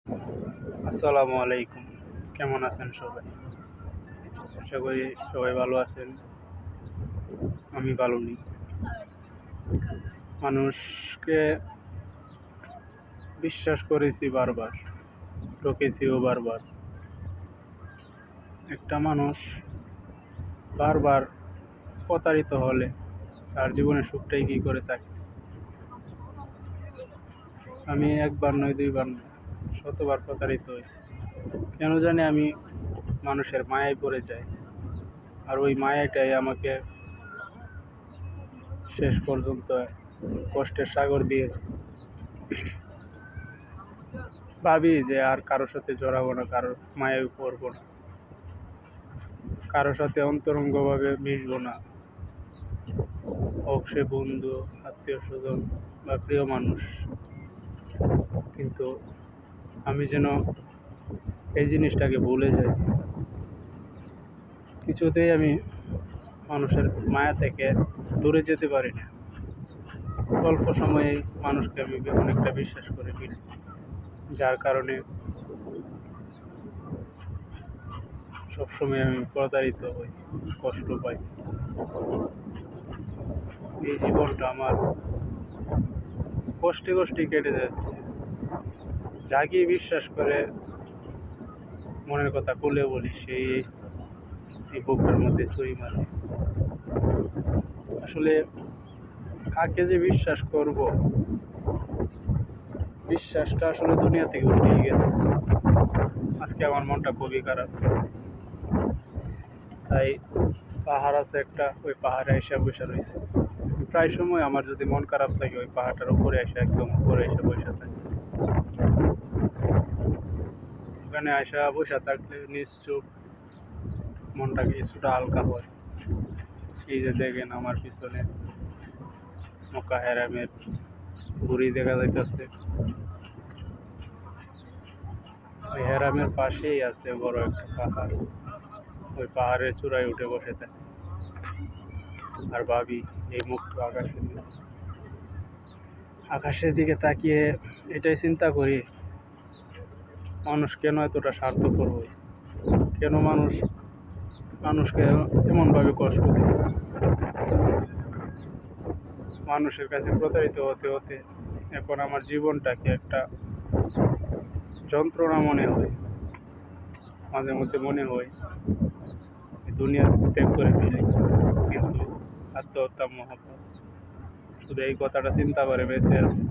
আসসালামু আলাইকুম। কেমন আছেন সবাই? আশা করি সবাই ভালো আছেন। আমি ভালো নেই। মানুষকে বিশ্বাস করেছি বারবার, ঠকেছিও বারবার। একটা মানুষ বারবার প্রতারিত হলে তার জীবনে সুখটাই কী করে থাকে? আমি একবার নয়, দুইবার নয়, শতবার প্রতারিত হয়েছি। কেন জানি আমি মানুষের মায়ায় পড়ে যাই। আর ওই মায়াটাই আমাকে শেষ পর্যন্ত কষ্টের সাগর দিয়েছে। ভাবি যে আর কারোর সাথে জড়াবো না, কারোর মায়ায় পড়বো না, কারোর সাথে অন্তরঙ্গভাবে মিশবো না, হোক সে বন্ধু, আত্মীয় স্বজন বা প্রিয় মানুষ। কিন্তু আমি যেন এই জিনিসটাকে ভুলে যাই। কিছুতেই আমি মানুষের মায়া থেকে দূরে যেতে পারি না। অল্প সময়ে মানুষকে আমি অনেকটা বিশ্বাস করে ফেলি, যার কারণে সবসময় আমি প্রতারিত হই, কষ্ট পাই। এই জীবনটা আমার কষ্টে কষ্টে কেটে যাচ্ছে। যাকে বিশ্বাস করে মনের কথা খুলে বলি, সেই এই বুকের মধ্যে ছুরি মারে। আসলে কাকে যে বিশ্বাস করব, বিশ্বাসটা আসলে দুনিয়া থেকে উঠেই গেছে। আজকে আমার মনটা খুবই খারাপ। তাই পাহাড় আছে একটা, ওই পাহাড়ে এসে বসে রয়েছে। প্রায় সময় আমার যদি মন খারাপ থাকে, ওই পাহাড়টার উপরে এসে, একদম উপরে এসে বসে থাকে। ওখানে আসা বসে থাকলে নিশ্চুপ মনটা কিছুটা হালকা হয়। এই যে দেখেন আমার পিছনে মক্কা হেরামের ঘুড়ি দেখা যাইতেছে। ওই হেরামের পাশেই আছে বড় একটা পাহাড়। ওই পাহাড়ের চূড়ায় উঠে বসে থাকে আর ভাবি এই মুক্ত আকাশের দিকে তাকিয়ে এটাই চিন্তা করি, মানুষ কেন এতটা স্বার্থপর হয়? কেন মানুষকে এমনভাবে কষ্ট দেয়? মানুষের কাছে প্রতারিত হতে হতে এখন আমার জীবনটাকে একটা যন্ত্রণা মনে হয়। মাঝে মধ্যে মনে হয় দুনিয়া ত্যাগ করে ফেলি, কিন্তু আত্মহত্যা মহাপাপ। শুধু এই কথাটা চিন্তা করে বেঁচে আছে।